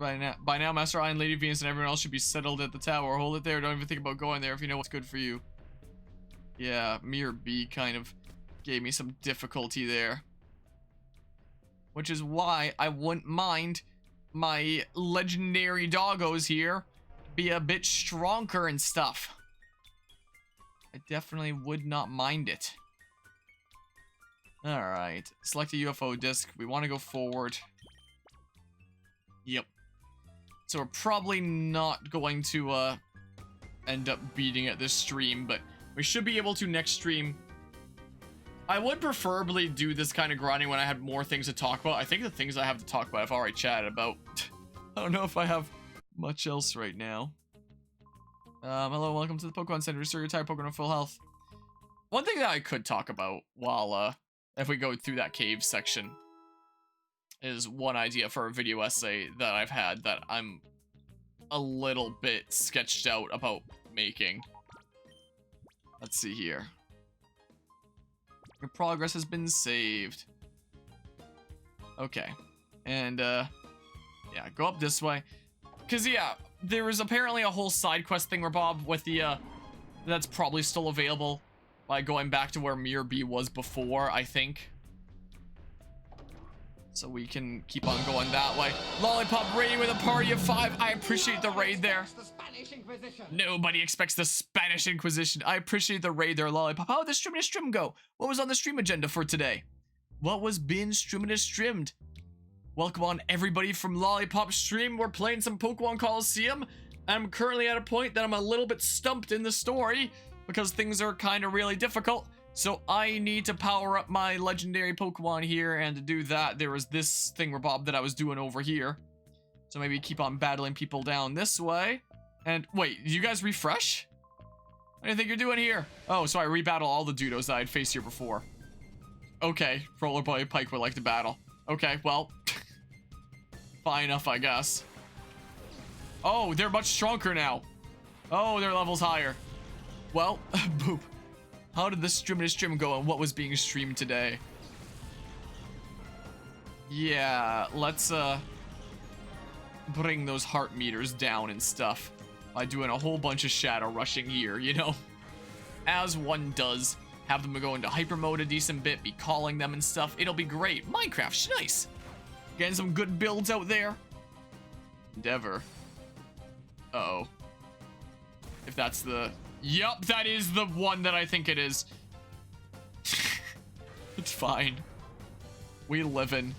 By now, Master Eye and Lady Venus and everyone else should be settled at the tower. Hold it there. Don't even think about going there if you know what's good for you. Yeah, Mirror B kind of gave me some difficulty there. Which is why I wouldn't mind my legendary doggos here be a bit stronger and stuff. I definitely would not mind it. Alright, select a UFO disc. We want to go forward. Yep. So we're probably not going to end up beating it this stream, but we should be able to next stream. I would preferably do this kind of grinding when I had more things to talk about. I think the things I have to talk about I've already chatted about. I don't know if I have much else right now. Hello, welcome to the Pokemon Center. Restore your entire Pokemon full health. One thing that I could talk about while, if we go through that cave section, is one idea for a video essay that I've had that I'm a little bit sketched out about making. Let's see here. Your progress has been saved. Okay. And, yeah, go up this way. Because, yeah, there was apparently a whole side quest thing where Bob with the, that's probably still available by going back to where Mirror B was before, I think. So we can keep on going that way. Lollipop raiding with a party of 5. I appreciate the raid there. Nobody expects the Spanish Inquisition. I appreciate the raid there, Lollipop. How did the stream go? What was on the stream agenda for today? What was being streamed? Welcome on everybody from Lollipop Stream. We're playing some Pokemon Colosseum. I'm currently at a point that I'm a little bit stumped in the story because things are kind of really difficult. So I need to power up my legendary Pokemon here, and to do that, there was this thing Bob that I was doing over here. So maybe keep on battling people down this way. And wait, did you guys refresh? What do you think you're doing here? Oh, so I rebattle all the Dudos that I'd faced here before. Okay, Rollerboy Pike would like to battle. Okay, well, fine enough, I guess. Oh, they're much stronger now. Oh, their level's higher. Well, boop. How did the stream go and what was being streamed today? Yeah, let's bring those heart meters down and stuff by doing a whole bunch of shadow rushing here, you know? As one does. Have them go into hyper mode a decent bit, be calling them and stuff. It'll be great. Minecraft's nice. Getting some good builds out there. Endeavor. Uh-oh. If that's the... Yup, that is the one that I think it is. It's fine. We live in.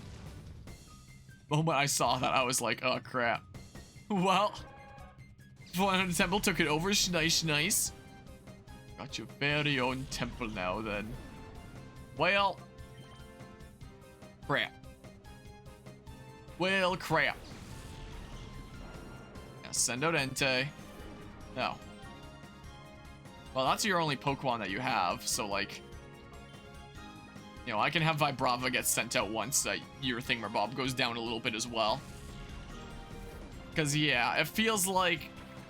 The moment I saw that, I was like, oh crap. Well, 100 Temple took it over. Nice. Got your very own temple now then. Well, crap. Well, crap. Yeah, send out Entei. No. Well, that's your only Pokemon that you have, so like, you know, I can have Vibrava get sent out once that your Thingamabob goes down a little bit as well. Because, yeah, it feels like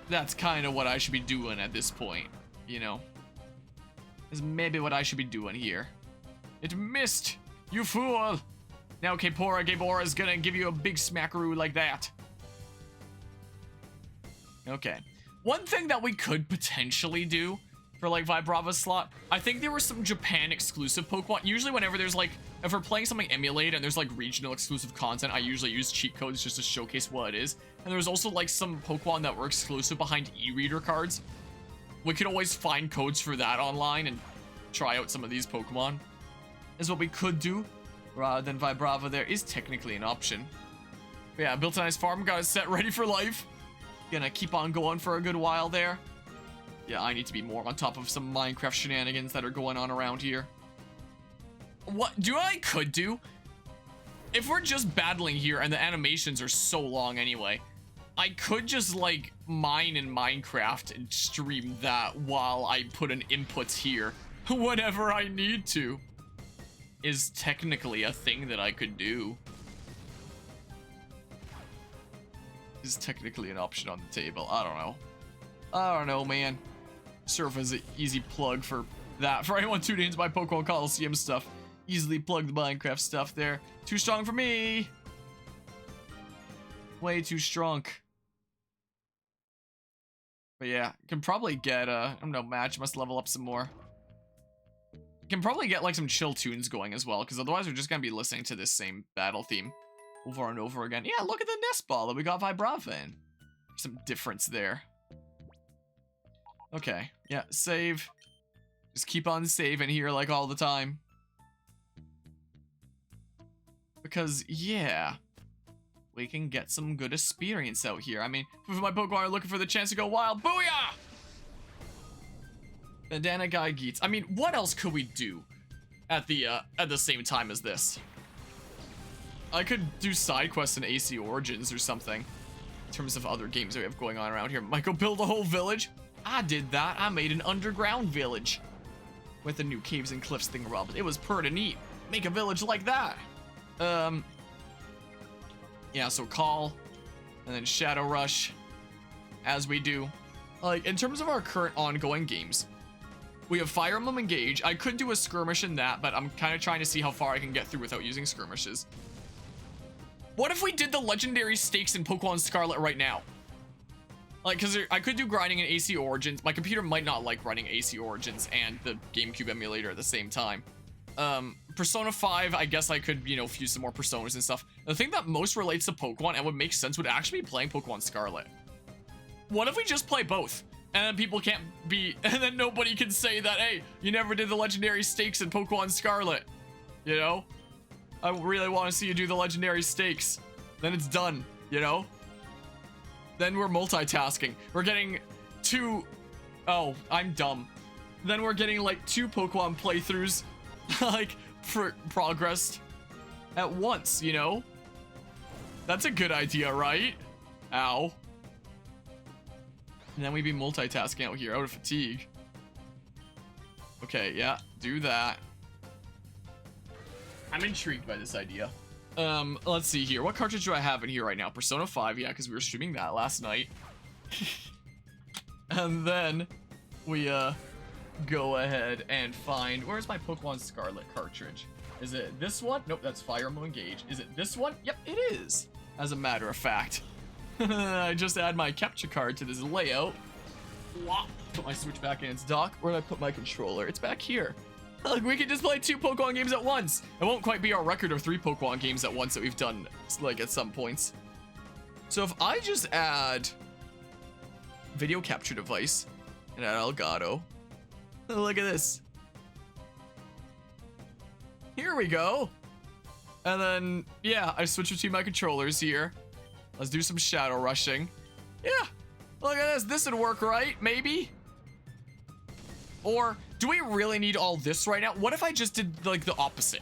that's kind of what I should be doing at this point, you know? Is maybe what I should be doing here. It missed! You fool! Now Gabora is gonna give you a big smackaroo like that. Okay. One thing that we could potentially do for like Vibrava's slot, I think there were some Japan exclusive Pokemon. Usually whenever there's like, if we're playing something emulate and there's like regional exclusive content, I usually use cheat codes just to showcase what it is. And there's also like some Pokemon that were exclusive behind e-reader cards. We could always find codes for that online and try out some of these Pokemon. Is what we could do, rather than Vibrava there is technically an option. But yeah, built a nice farm, got it set ready for life. Gonna keep on going for a good while there. Yeah, I need to be more on top of some Minecraft shenanigans that are going on around here. What I could do, if we're just battling here and the animations are so long anyway, I could just like mine in Minecraft and stream that while I put in inputs here whenever I need to. Is technically a thing that I could do. Is technically an option on the table. I don't know, man. Serve as an easy plug for that. For anyone tuning into my Pokémon Colosseum stuff, easily plug the Minecraft stuff there. Too strong for me. Way too strong. But yeah, can probably get, I don't know, Match must level up some more. Can probably get, like, some chill tunes going as well, because otherwise we're just gonna be listening to this same battle theme over and over again. Yeah, look at the nest ball that we got Vibrava in. Some difference there. Okay, yeah, save. Just keep on saving here, like, all the time. Because, yeah, we can get some good experience out here. I mean, if my Pokemon are looking for the chance to go wild, booyah! Bandana Guy Geets. I mean, what else could we do at the same time as this? I could do side quests in AC Origins or something. In terms of other games that we have going on around here. Might go build a whole village. I did that. I made an underground village. With the new caves and cliffs thing, Rob. It was pretty neat. Make a village like that. Yeah, so call. And then Shadow Rush. As we do. Like, in terms of our current ongoing games. We have Fire Emblem Engage. I could do a skirmish in that, but I'm kind of trying to see how far I can get through without using skirmishes. What if we did the legendary stakes in Pokémon Scarlet right now? Like, because I could do grinding in AC Origins. My computer might not like running AC Origins and the GameCube emulator at the same time. Persona 5, I guess I could, you know, fuse some more Personas and stuff. The thing that most relates to Pokemon and would make sense would actually be playing Pokemon Scarlet. What if we just play both? And then people can't be, and then nobody can say that, hey, you never did the legendary stakes in Pokemon Scarlet. You know? I really want to see you do the legendary stakes. Then it's done, you know? Then we're multitasking. We're getting two... Oh, I'm dumb. Then we're getting, like, 2 Pokemon playthroughs, like, progressed at once, you know? That's a good idea, right? Ow. And then we'd be multitasking out here, out of fatigue. Okay, yeah, do that. I'm intrigued by this idea. Let's see here. What cartridge do I have in here right now? Persona 5, yeah, because we were streaming that last night. And then we, go ahead and find... Where's my Pokemon Scarlet cartridge? Is it this one? Nope, that's Fire Emblem Engage. Is it this one? Yep, it is. As a matter of fact. I just add my capture card to this layout. Put my Switch back in its dock. Where did I put my controller? It's back here. Like, we can just play 2 Pokemon games at once. It won't quite be our record of 3 Pokemon games at once that we've done, like, at some points. So if I just add video capture device and add Elgato, look at this. Here we go. And then, yeah, I switch between my controllers here. Let's do some shadow rushing. Yeah, look at this. This would work, right? Maybe? Or do we really need all this right now? What if I just did, like, the opposite?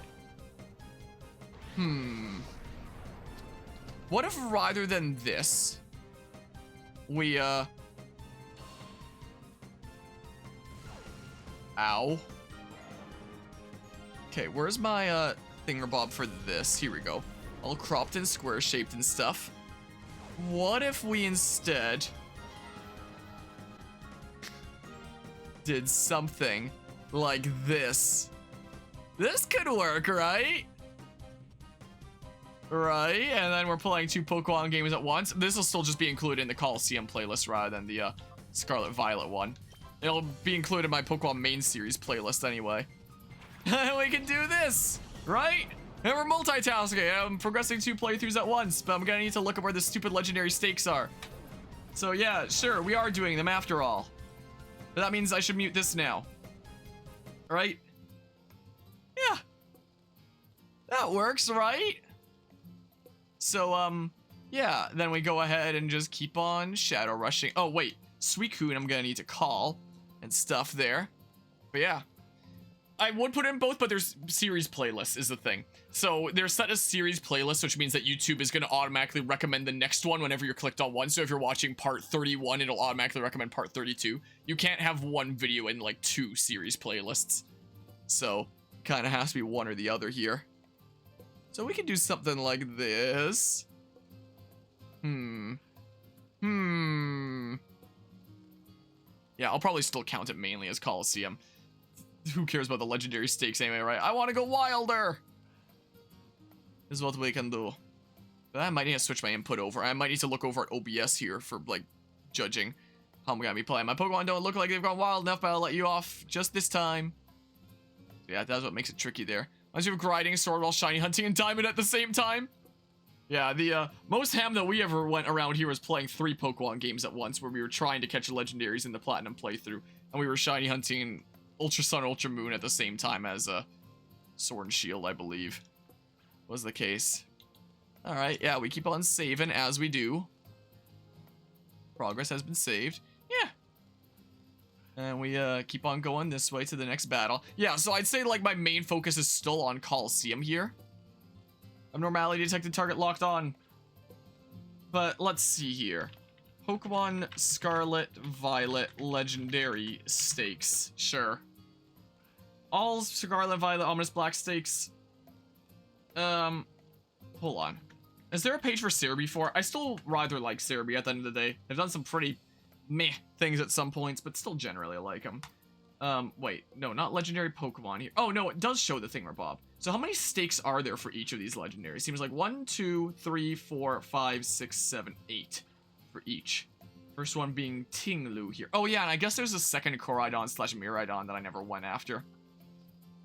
What if rather than this, we, Ow. Okay, where's my, thingerbob for this? Here we go. All cropped and square shaped and stuff. What if we instead did something like this? This could work, right? Right, and then we're playing 2 Pokemon games at once. This will still just be included in the Colosseum playlist rather than the Scarlet Violet one. It'll be included in my Pokemon main series playlist anyway. We can do this, right? And we're multitasking. I'm progressing 2 playthroughs at once, but I'm gonna need to look at where the stupid legendary stakes are. So yeah, sure, we are doing them after all. But that means I should mute this now. Right? Yeah. That works, right? So, yeah, then we go ahead and just keep on shadow rushing. Oh, wait. Suicune I'm gonna need to call and stuff there. But yeah. I would put in both, but there's series playlists is the thing. So they're set as series playlists, which means that YouTube is going to automatically recommend the next one whenever you're clicked on one. So if you're watching part 31, it'll automatically recommend part 32. You can't have one video in like 2 series playlists. So kind of has to be one or the other here. So we can do something like this. Yeah, I'll probably still count it mainly as Colosseum. Who cares about the legendary stakes anyway, right? I want to go wilder! Is what we can do. But I might need to switch my input over. I might need to look over at OBS here for, like, judging how I'm gonna be playing. My Pokemon don't look like they've gone wild enough, but I'll let you off just this time. So yeah, that's what makes it tricky there. Unless you have Grinding, Sword Wall, Shiny Hunting, and Diamond at the same time. Yeah, the most ham that we ever went around here was playing 3 Pokemon games at once, where we were trying to catch legendaries in the Platinum playthrough, and we were Shiny Hunting Ultra Sun, Ultra Moon at the same time as Sword and Shield, I believe, was the case. Alright, yeah, we keep on saving as we do. Progress has been saved. Yeah. And we keep on going this way to the next battle. Yeah, so I'd say like my main focus is still on Colosseum here. Abnormality detected, target locked on. But let's see here. Pokemon Scarlet, Violet, Legendary Stakes. Sure. All Scarlet, Violet, Ominous Black Stakes. Hold on. Is there a page for Cerebi for? I still rather like Cerebi at the end of the day. They've done some pretty meh things at some points, but still generally like them. Wait, no, not legendary Pokemon here. Oh, no, it does show the Thingamabob. So how many stakes are there for each of these legendaries? Seems like 1, 2, 3, 4, 5, 6, 7, 8 for each. First one being Ting-Lu here. Oh, yeah, and I guess there's a second Koraidon / Miraidon that I never went after.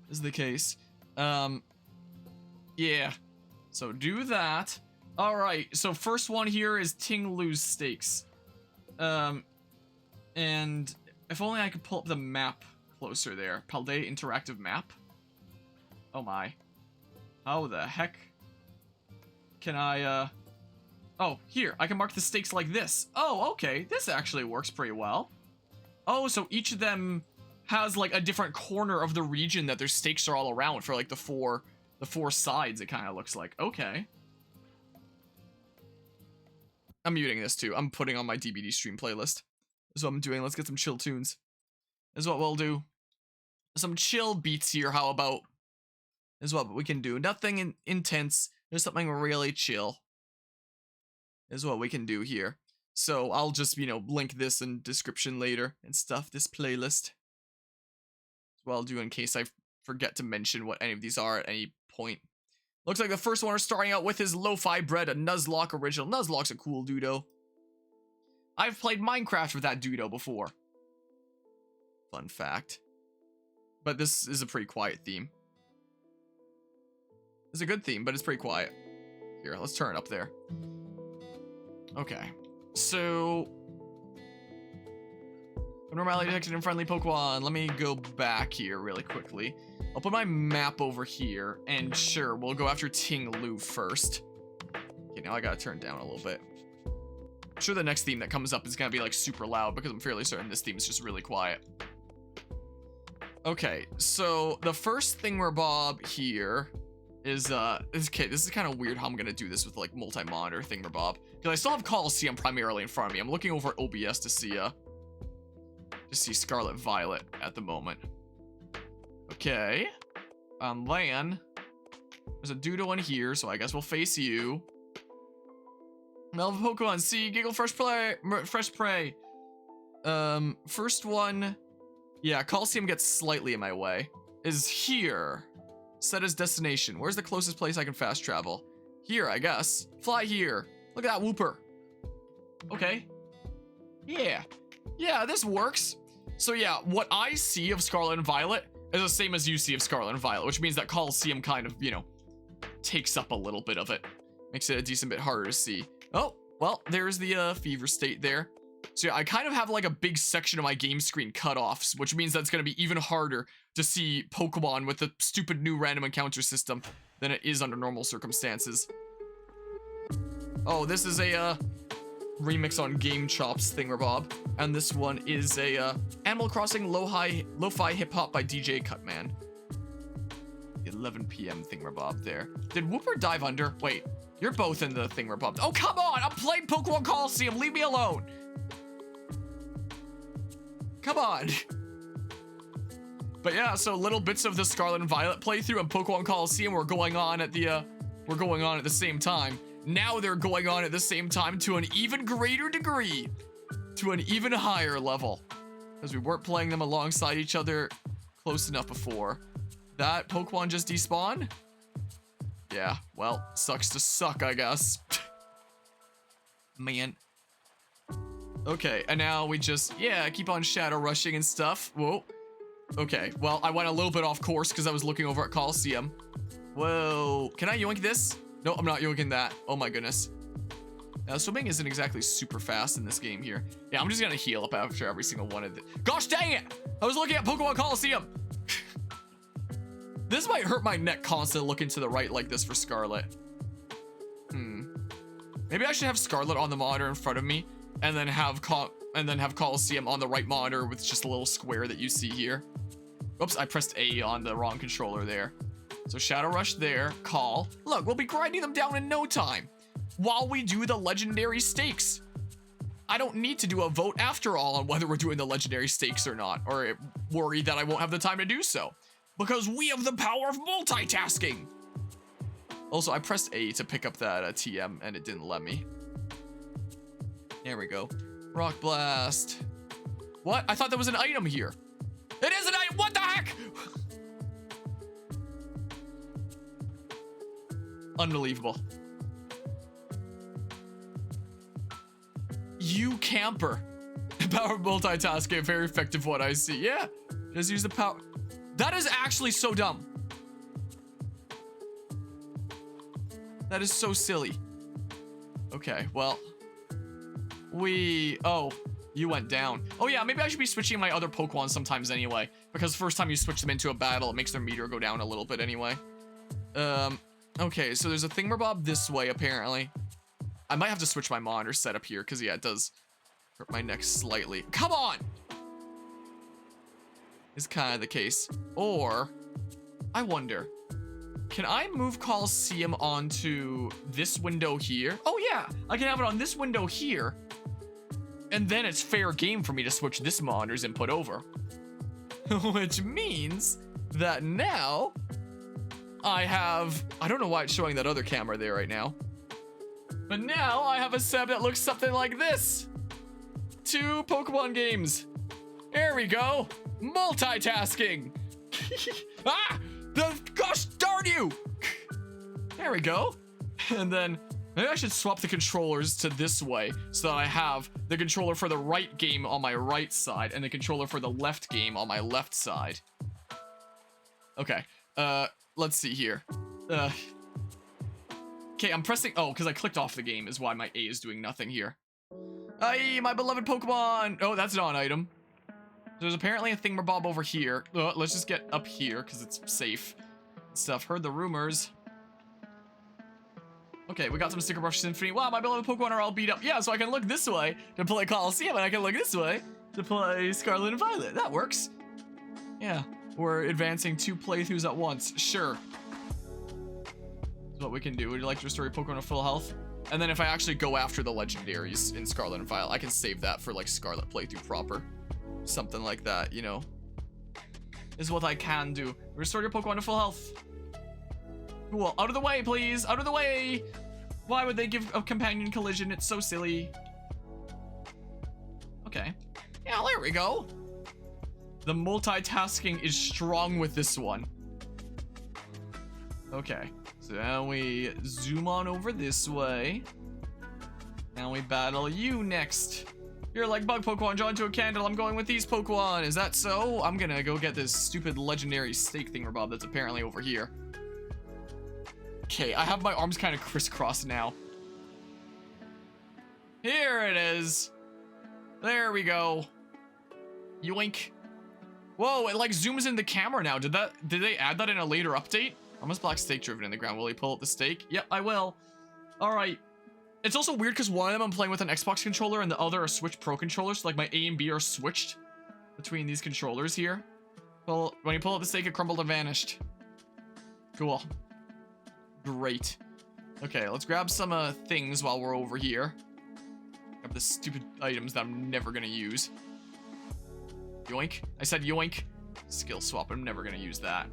This is the case. Yeah. So do that. Alright, so first one here is Ting-Lu's stakes. And if only I could pull up the map closer there. Paldea interactive map. Oh my. How the heck can I, oh, here, I can mark the stakes like this. Oh, okay, this actually works pretty well. Oh, so each of them has like a different corner of the region that their stakes are all around for like the four sides, it kind of looks like. Okay. I'm muting this too. I'm putting on my DBD stream playlist. That's what I'm doing. Let's get some chill tunes. Is what we'll do. Some chill beats here, how about? Is what we can do. Nothing intense. There's something really chill. Is what we can do here. So I'll just, you know, link this in description later and stuff. This playlist. As well, I'll do in case I forget to mention what any of these are at any point. Looks like the first one we're starting out with is Lo-Fi Bread, a Nuzlocke original. Nuzlocke's a cool dudo. I've played Minecraft with that dudo before. Fun fact. But this is a pretty quiet theme. It's a good theme, but it's pretty quiet. Here, let's turn it up there. Okay. So... Abnormality detected in friendly Pokemon. Let me go back here really quickly. I'll put my map over here, and sure, we'll go after Ting-Lu first. Okay, now I gotta turn it down a little bit. I'm sure the next theme that comes up is gonna be like super loud because I'm fairly certain this theme is just really quiet. Okay, so the first Thingamabob here is okay, this is kind of weird how I'm gonna do this with like multi-monitor Thingamabob. Because I still have Colosseum primarily in front of me. I'm looking over at OBS to see Scarlet Violet at the moment. Okay. On land, there's a doodle in here, so I guess we'll face you. Melva Pokemon, see, Giggle Fresh Prey. First one, yeah, Colosseum gets slightly in my way. Is here. Set as destination. Where's the closest place I can fast travel? Here, I guess. Fly here. Look at that Wooper. Okay. Yeah. Yeah, this works. So yeah, what I see of Scarlet and Violet is the same as you see of Scarlet and Violet, which means that Colosseum kind of, you know, takes up a little bit of it. Makes it a decent bit harder to see. Oh, well, there's the fever state there. So yeah, I kind of have like a big section of my game screen cut off, which means that it's going to be even harder to see Pokemon with the stupid new random encounter system than it is under normal circumstances. Oh, this is a remix on Game Chops Thingamabob, and this one is a Animal Crossing Lo-Fi Hip Hop by DJ Cutman. 11 p.m. Thingamabob there. Did Wooper dive under? Wait, you're both in the Thingamabob. Oh, come on! I'm playing Pokemon Colosseum. Leave me alone. Come on. But yeah, so little bits of the Scarlet and Violet playthrough and Pokemon Colosseum were going on at the same time. Now they're going on at the same time to an even greater degree, to an even higher level, because we weren't playing them alongside each other close enough before. That Pokemon just despawned? Yeah, well, sucks to suck, I guess. Man. Okay, and now we just, yeah, keep on shadow rushing and stuff. Whoa. Okay, well, I went a little bit off course because I was looking over at Colosseum. Whoa. Can I yoink this? No, I'm not yoinking that. Oh my goodness. Now, swimming isn't exactly super fast in this game here. Yeah, I'm just gonna heal up after every single one of the— Gosh dang it! I was looking at Pokemon Colosseum! This might hurt my neck constantly looking to the right like this for Scarlet. Maybe I should have Scarlet on the monitor in front of me, and then have Colosseum on the right monitor with just a little square that you see here. Oops, I pressed A on the wrong controller there. So Shadow Rush there, Call. Look, we'll be grinding them down in no time while we do the legendary stakes. I don't need to do a vote after all on whether we're doing the legendary stakes or not, or worry that I won't have the time to do so, because we have the power of multitasking. Also, I pressed A to pick up that TM and it didn't let me. There we go. Rock Blast. What? I thought there was an item here. It is an item. What the heck? Unbelievable. You camper. Power of multitasking, very effective what I see. Yeah, just use the power. That is actually so dumb. That is so silly. Okay, well. Oh, you went down. Oh yeah, maybe I should be switching my other Pokemon sometimes anyway, because the first time you switch them into a battle, it makes their meter go down a little bit anyway. Okay, so there's a Thingamabob this way, apparently. I might have to switch my monitor setup here, because, yeah, it does hurt my neck slightly. Come on! Is kind of the case. Or, I wonder, can I move Colosseum onto this window here? Oh, yeah, I can have it on this window here, and then it's fair game for me to switch this monitor's input over. Which means that now I have, I don't know why it's showing that other camera there right now, but now I have a setup that looks something like this. 2 Pokemon games. There we go. Multitasking. Ah! Gosh darn you! There we go. And then maybe I should swap the controllers to this way so that I have the controller for the right game on my right side and the controller for the left game on my left side. Okay. Let's see here. Okay, I'm pressing, oh, because I clicked off the game is why my A is doing nothing here. Hey, my beloved Pokemon! Oh, that's not an item. There's apparently a Thingamabob over here. Let's just get up here, because it's safe. Stuff, heard the rumors. Okay, we got some Sticker Brush Symphony. Wow, my beloved Pokemon are all beat up. Yeah, so I can look this way to play Colosseum, and I can look this way to play Scarlet and Violet. That works. Yeah, we're advancing 2 playthroughs at once. Sure. That's what we can do. Would you like to restore your Pokemon to full health? And then if I actually go after the legendaries in Scarlet and Violet, I can save that for like Scarlet playthrough proper. Something like that, you know. Is what I can do. Restore your Pokemon to full health. Cool. Out of the way, please. Out of the way. Why would they give a companion collision? It's so silly. Okay. Yeah, there we go. The multitasking is strong with this one. Okay. So now we zoom on over this way. Now we battle you next. You're like bug Pokemon drawn to a candle. I'm going with these Pokemon. Is that so? I'm gonna go get this stupid legendary stake Thingamabob that's apparently over here. Okay, I have my arms kind of crisscrossed now. Here it is. There we go. Yoink. Whoa, it like zooms in the camera now. Did they add that in a later update? Almost black stake driven in the ground. Will he pull out the stake? Yep, I will. All right. It's also weird because one of them I'm playing with an Xbox controller and the other are Switch Pro controllers. So like my A and B are switched between these controllers here. Well, when you pull out the stake, it crumbled and vanished. Cool. Great. Okay, let's grab some things while we're over here. Grab the stupid items that I'm never gonna use. Yoink. I said yoink. Skill swap. I'm never gonna use that.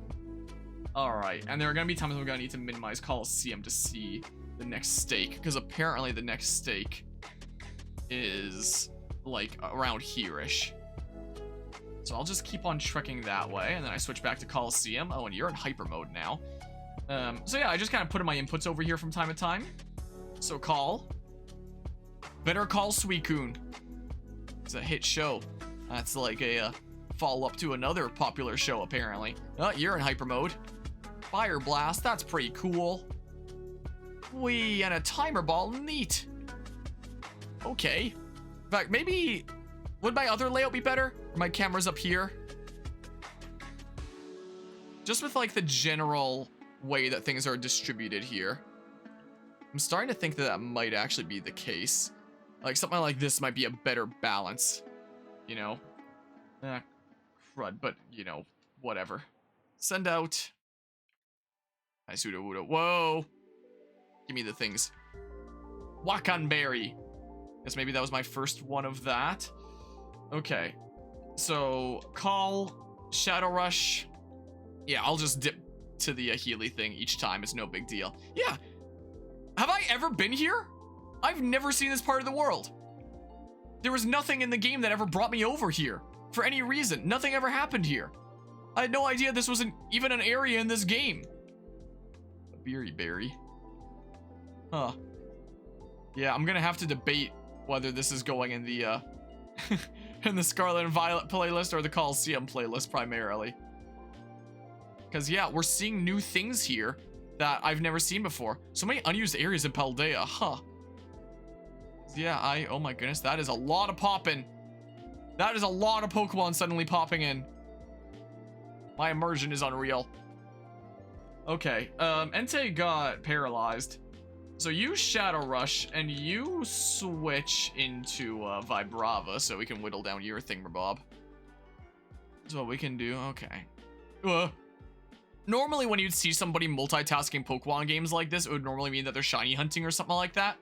Alright, and there are gonna be times we're gonna need to minimize Colosseum to see the next stake, because apparently the next stake is like around here-ish. So I'll just keep on trekking that way, and then I switch back to Colosseum. Oh, and you're in hyper mode now. So yeah, I just kind of put in my inputs over here from time to time. So call. Better Call Suicune. It's a hit show. That's like a follow-up to another popular show, apparently. Oh, you're in hyper mode. Fire Blast, that's pretty cool. Wee, and a timer ball, neat. Okay. In fact, maybe... would my other layout be better? Or my camera's up here? Just with like the general way that things are distributed here. I'm starting to think that that might actually be the case. Like something like this might be a better balance. You know? Crud, but you know, whatever. Send out. Isuda. Whoa! Give me the things. Wakanberry. Guess maybe that was my first one of that. Okay. So, call, Shadow Rush. Yeah, I'll just dip to the Healy thing each time. It's no big deal. Yeah. Have I ever been here? I've never seen this part of the world. There was nothing in the game that ever brought me over here. For any reason. Nothing ever happened here. I had no idea this wasn't even an area in this game. A Beery Berry. Huh. Yeah, I'm gonna have to debate whether this is going in the, in the Scarlet and Violet playlist or the Colosseum playlist primarily. Because, yeah, we're seeing new things here that I've never seen before. So many unused areas in Paldea, huh? Yeah, oh my goodness, that is a lot of popping. That is a lot of Pokemon suddenly popping in. My immersion is unreal. Okay, Entei got paralyzed. So you Shadow Rush, and you switch into Vibrava, so we can whittle down your thingamabob. That's what we can do, okay. Normally when you'd see somebody multitasking Pokemon games like this, it would normally mean that they're shiny hunting or something like that.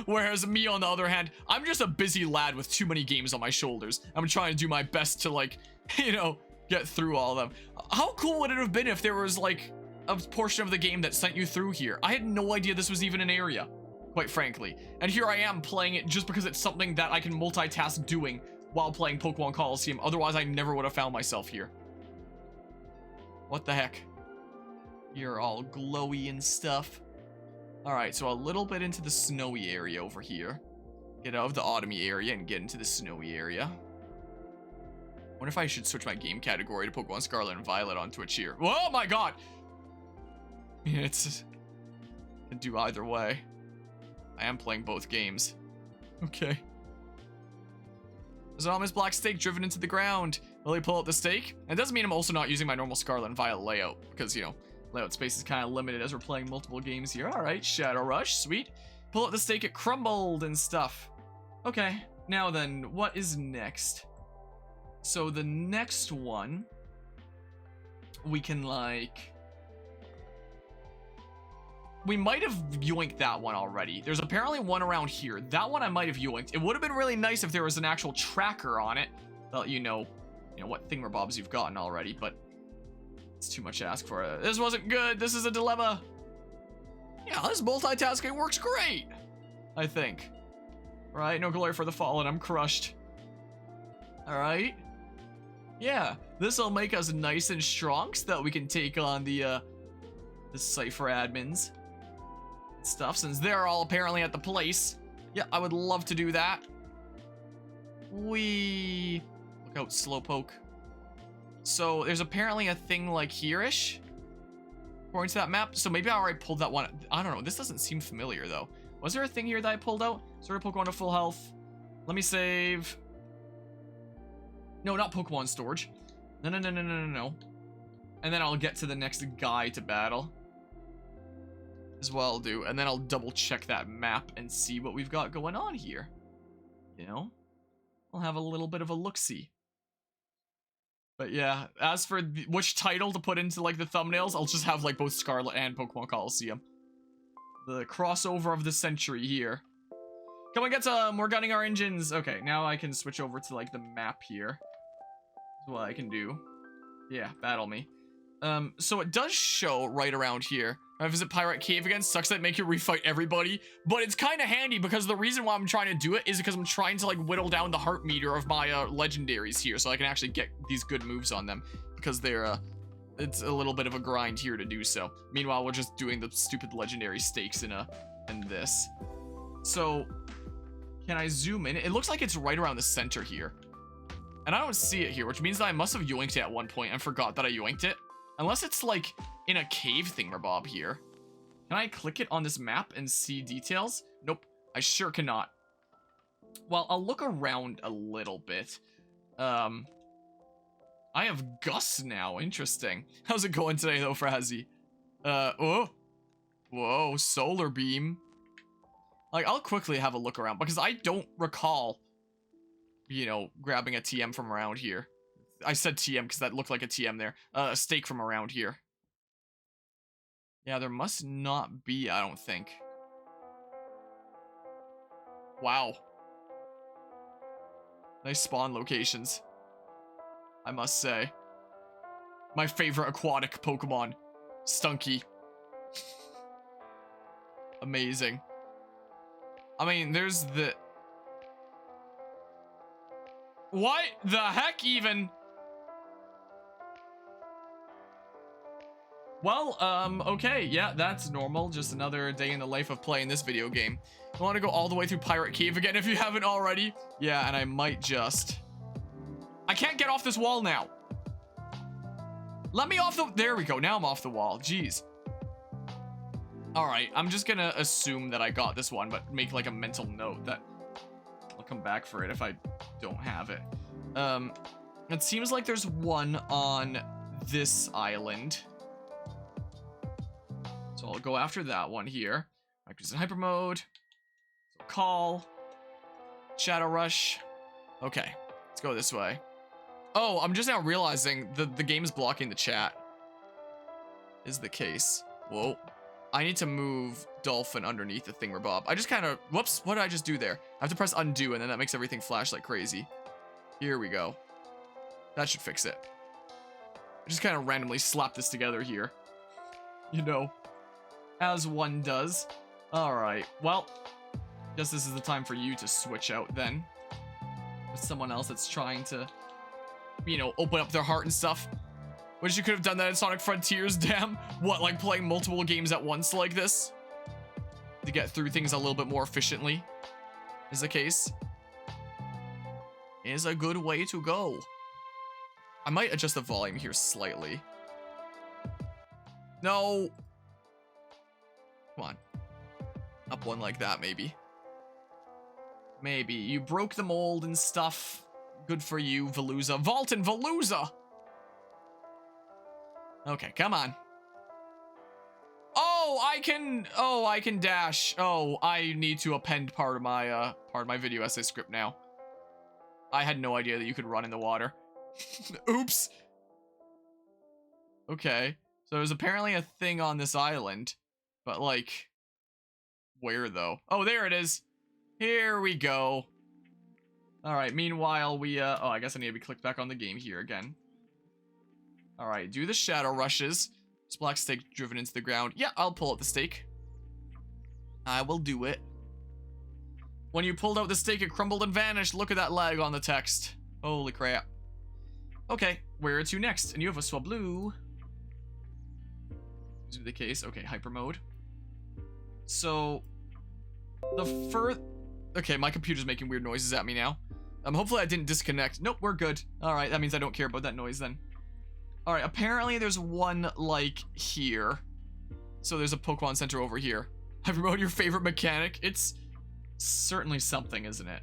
Whereas me, on the other hand, I'm just a busy lad with too many games on my shoulders. I'm trying to do my best to, like, you know, get through all of them. How cool would it have been if there was, like, a portion of the game that sent you through here? I had no idea this was even an area, quite frankly. And here I am playing it just because it's something that I can multitask doing while playing Pokemon Colosseum. Otherwise, I never would have found myself here. What the heck? You're all glowy and stuff. Alright, so a little bit into the snowy area over here. Get out of the autumny area and get into the snowy area. Wonder if I should switch my game category to Pokemon Scarlet and Violet on Twitch here. Oh my god! It's... I can do either way. I am playing both games. Okay. There's an ominous black stake driven into the ground. Will he pull out the stake? It doesn't mean I'm also not using my normal Scarlet and Violet layout, because, you know, layout space is kind of limited as we're playing multiple games here. Alright, Shadow Rush, sweet. Pull out the stake, it crumbled and stuff. Okay, now then, what is next? So the next one, we can, like... We might have yoinked that one already. There's apparently one around here. That one I might have yoinked. It would have been really nice if there was an actual tracker on it. Let you know what thingamabobs you've gotten already, but it's too much to ask for. This wasn't good. This is a dilemma. Yeah, this multitasking works great, I think. Right, no glory for the fallen. I'm crushed. All right. Yeah, this will make us nice and strong so that we can take on the Cypher admins stuff, since they're all apparently at the place. Yeah, I would love to do that. Look out, Slowpoke. So there's apparently a thing like here-ish, according to that map. So maybe I already pulled that one. I don't know. This doesn't seem familiar though. Was there a thing here that I pulled out? Sort of Pokemon to full health. Let me save. No, not Pokemon storage. No. And then I'll get to the next guy to battle. As well I'll do. And then I'll double check that map and see what we've got going on here. You know? I'll have a little bit of a look-see. But yeah, as for which title to put into like the thumbnails, I'll just have like both Scarlet and Pokemon Colosseum. The crossover of the century here. Come on, get some! We're gunning our engines! Okay, now I can switch over to like the map here. That's what I can do. Yeah, battle me. So it does show right around here. I visit Pirate Cave again. Sucks that make you refight everybody, but it's kind of handy because the reason why I'm trying to do it is because I'm trying to like whittle down the heart meter of my legendaries here, so I can actually get these good moves on them because they're it's a little bit of a grind here to do so. Meanwhile, we're just doing the stupid legendary stakes in this. So, can I zoom in? It looks like it's right around the center here. And I don't see it here, which means that I must have yoinked it at one point and forgot that I yoinked it. Unless it's like in a cave thingamabob here. Can I click it on this map and see details? Nope, I sure cannot. Well, I'll look around a little bit. I have Gus now, interesting. How's it going today though, Frazzy? Oh. Whoa, solar beam. Like, I'll quickly have a look around because I don't recall, you know, grabbing a TM from around here. I said TM because that looked like a TM there. A stake from around here. Yeah, there must not be, I don't think. Wow. Nice spawn locations, I must say. My favorite aquatic Pokemon. Stunky. Amazing. I mean, there's the... What the heck even? Well, okay, yeah, that's normal. Just another day in the life of playing this video game. I want to go all the way through Pirate Cave again if you haven't already. Yeah, and I might just... I can't get off this wall now. Let me off the... There we go, now I'm off the wall. Jeez. Alright, I'm just gonna assume that I got this one, but make like a mental note that I'll come back for it if I don't have it. It seems like there's one on this island. So I'll go after that one here. Actors in hyper mode. So call. Shadow Rush. Okay, let's go this way. Oh, I'm just now realizing the game is blocking the chat. Is the case. Whoa. I need to move Dolphin underneath the thingamabob. I just kind of... Whoops, what did I just do there? I have to press undo and then that makes everything flash like crazy. Here we go. That should fix it. I just kind of randomly slapped this together here. You know. As one does. Alright, well, guess this is the time for you to switch out then. With someone else that's trying to, you know, open up their heart and stuff. Wish you could have done that in Sonic Frontiers, damn. What, like playing multiple games at once like this? To get through things a little bit more efficiently, is the case. Is a good way to go. I might adjust the volume here slightly. No. Come on. Up one like that, maybe. Maybe. You broke the mold and stuff. Good for you, Veluza. Vault and Veluza! Okay, come on. Oh, I can dash. Oh, I need to append part of my video essay script now. I had no idea that you could run in the water. Oops. Okay. So there's apparently a thing on this island. But, like, where, though? Oh, there it is. Here we go. Alright, meanwhile, we, oh, I guess I need to be clicked back on the game here again. Alright, do the shadow rushes. This black stake driven into the ground. Yeah, I'll pull out the stake. I will do it. When you pulled out the stake, it crumbled and vanished. Look at that lag on the text. Holy crap. Okay, where to next? And you have a Swablu. Is the case? Okay, hyper mode. So, okay, my computer's making weird noises at me now. Hopefully I didn't disconnect. Nope, we're good. Alright, that means I don't care about that noise then. Alright, apparently there's one, like, here. So there's a Pokemon Center over here. Hyper mode, your favorite mechanic? It's certainly something, isn't it?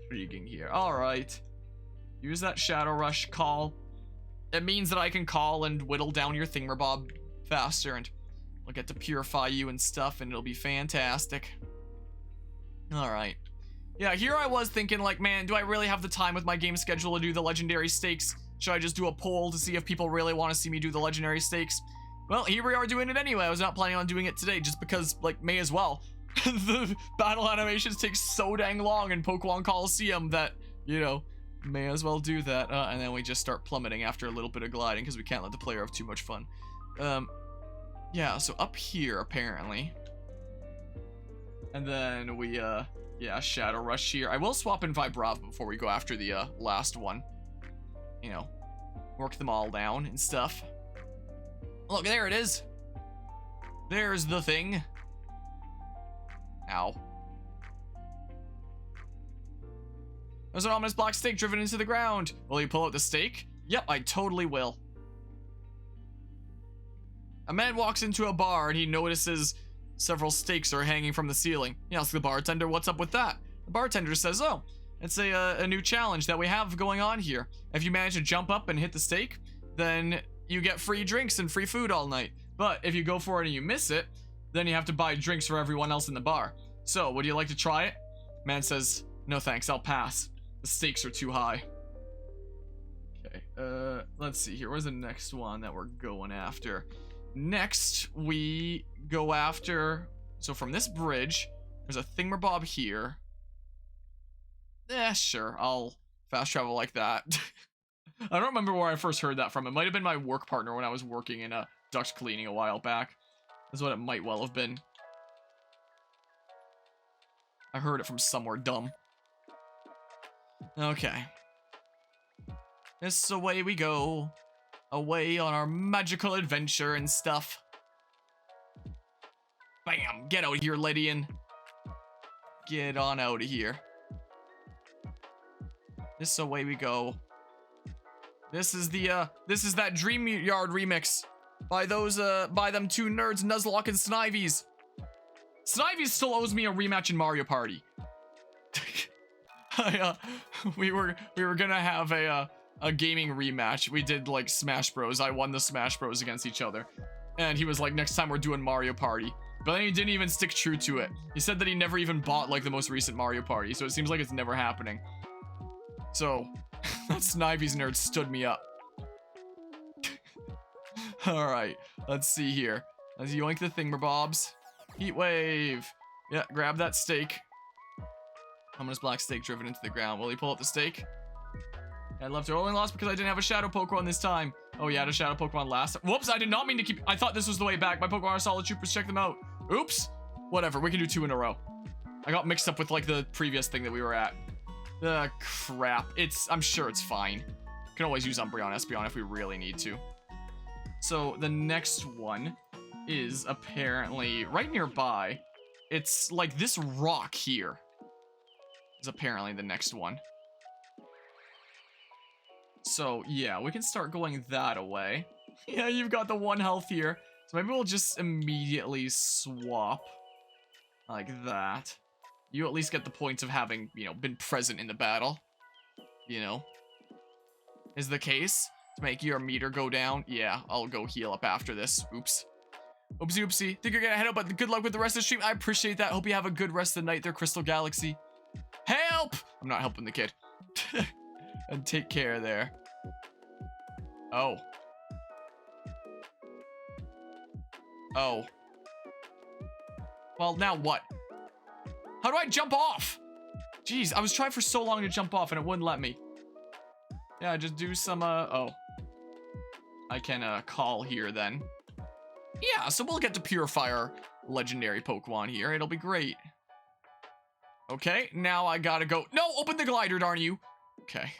Intriguing here. Alright. Use that Shadow Rush call. It means that I can call and whittle down your thingamabob faster, and I'll get to purify you and stuff, and it'll be fantastic. Alright. Yeah, here I was thinking, like, man, do I really have the time with my game schedule to do the legendary stakes? Should I just do a poll to see if people really want to see me do the legendary stakes? Well, here we are doing it anyway. I was not planning on doing it today just because, like, may as well. The battle animations take so dang long in Pokémon Colosseum that, you know, may as well do that. And then we just start plummeting after a little bit of gliding because we can't let the player have too much fun. Yeah, so up here, apparently. And then we, yeah, Shadow Rush here. I will swap in Vibrava before we go after the, last one. You know, work them all down and stuff. Look, there it is. There's the thing. Ow. There's an ominous black stake driven into the ground. Will you pull out the stake? Yep, I totally will. A man walks into a bar and he notices several stakes are hanging from the ceiling. He asks the bartender, what's up with that? The bartender says, oh, it's a new challenge that we have going on here. If you manage to jump up and hit the stake, then you get free drinks and free food all night. But if you go for it and you miss it, then you have to buy drinks for everyone else in the bar. So, would you like to try it? Man says, no thanks, I'll pass. The stakes are too high. Okay, let's see here. Where's the next one that we're going after? Next, we go after... So from this bridge, there's a thingamabob here. Sure, I'll fast travel like that. I don't remember where I first heard that from. It might have been my work partner when I was working in a duct cleaning a while back. That's what it might well have been. I heard it from somewhere dumb. Okay. This away we go. Away on our magical adventure and stuff. Bam! Get out of here, Lydian. Get on out of here. This away we go. This is that Dream Yard remix by them two nerds, Nuzlocke and Snivies. Snivies still owes me a rematch in Mario Party. We were gonna have a gaming rematch. We did like Smash Bros. I won the Smash Bros against each other, and he was like, next time we're doing Mario Party. But then he didn't even stick true to it. He said that he never even bought like the most recent Mario Party, so it seems like it's never happening. So that Snivies nerd stood me up. All right, let's see here. Let's yoink the thingamabobs. Heat wave. Yeah, grab that stake. Ominous black stake driven into the ground. Will he pull up the stake? I left it. Only lost because I didn't have a shadow Pokemon this time. Oh, yeah, I had a shadow Pokemon last time. Whoops, I did not mean to keep... I thought this was the way back. My Pokemon are solid troopers. Check them out. Oops. Whatever, we can do 2 in a row. I got mixed up with, like, the previous thing that we were at. Crap. I'm sure it's fine. Can always use Umbreon, Espeon if we really need to. So, the next one is apparently right nearby. It's, like, this rock here is apparently the next one. So, yeah, we can start going that away. Yeah, you've got the 1 health here. So maybe we'll just immediately swap. Like that. You at least get the points of having, you know, been present in the battle. You know. Is the case? To make your meter go down? Yeah, I'll go heal up after this. Oops. Oopsie oopsie. Think you're gonna head out, but good luck with the rest of the stream. I appreciate that. Hope you have a good rest of the night there, Crystal Galaxy. Help! I'm not helping the kid. And take care there. Oh. Oh. Well, now what? How do I jump off? Jeez, I was trying for so long to jump off and it wouldn't let me. Yeah, just do some, oh. I can, call here then. Yeah, so we'll get to purify our legendary Pokemon here. It'll be great. Okay, now I gotta go. No, open the glider, darn you. Okay.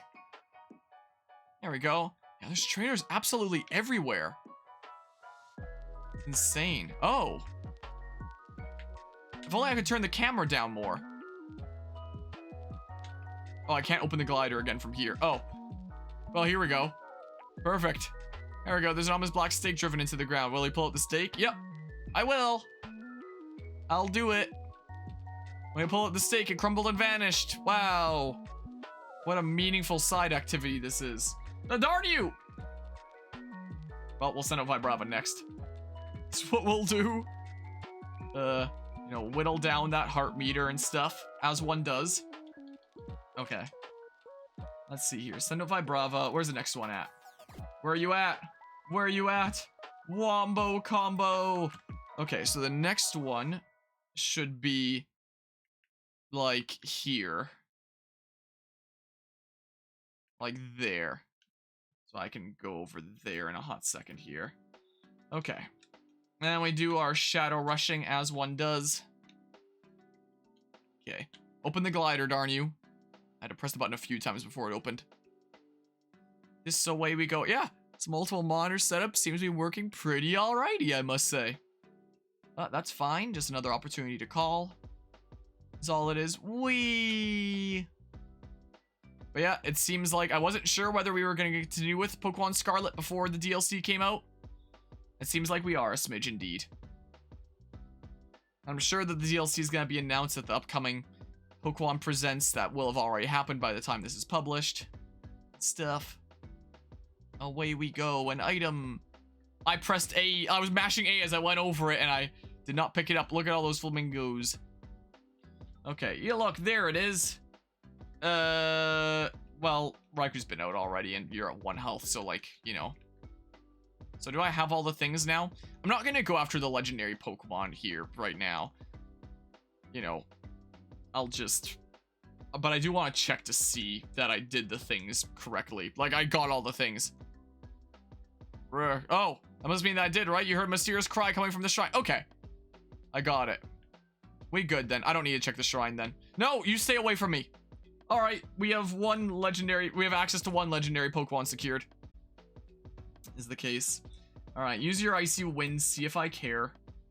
There we go. Yeah, there's trainers absolutely everywhere. It's insane. Oh. If only I could turn the camera down more. Oh, I can't open the glider again from here. Oh. Well, here we go. Perfect. There we go. There's an ominous black stake driven into the ground. Will he pull out the stake? Yep. I will. I'll do it. When I pull out the stake, it crumbled and vanished. Wow. What a meaningful side activity this is. Now, darn you! Well, we'll send out Vibrava next. That's what we'll do. You know, whittle down that heart meter and stuff, as one does. Okay. Let's see here. Send out Vibrava. Where's the next one at? Where are you at? Where are you at? Wombo combo. Okay, so the next one should be like here. Like there. So I can go over there in a hot second here. Okay. And then we do our shadow rushing as one does. Okay. Open the glider, darn you. I had to press the button a few times before it opened. This away we go. Yeah. This multiple monitor setup seems to be working pretty alrighty, I must say. That's fine. Just another opportunity to call. That's all it is. Whee! But yeah, it seems like I wasn't sure whether we were going to continue with Pokemon Scarlet before the DLC came out. It seems like we are a smidge indeed. I'm sure that the DLC is going to be announced at the upcoming Pokemon Presents that will have already happened by the time this is published. Stuff. Away we go. An item. I pressed A. I was mashing A as I went over it and I did not pick it up. Look at all those flamingos. Okay, yeah, look, there it is. Well, Raiku's been out already and you're at 1 health, so like, you know. So do I have all the things now? I'm not gonna go after the legendary Pokemon here right now. You know, I'll just... But I do want to check to see that I did the things correctly. Like, I got all the things. Oh, that must mean that I did, right? You heard a mysterious cry coming from the shrine. Okay. I got it. We good then. I don't need to check the shrine then. No, you stay away from me. All right, we have access to 1 legendary Pokemon secured. Is the case. All right, use your Icy Wind, see if I care.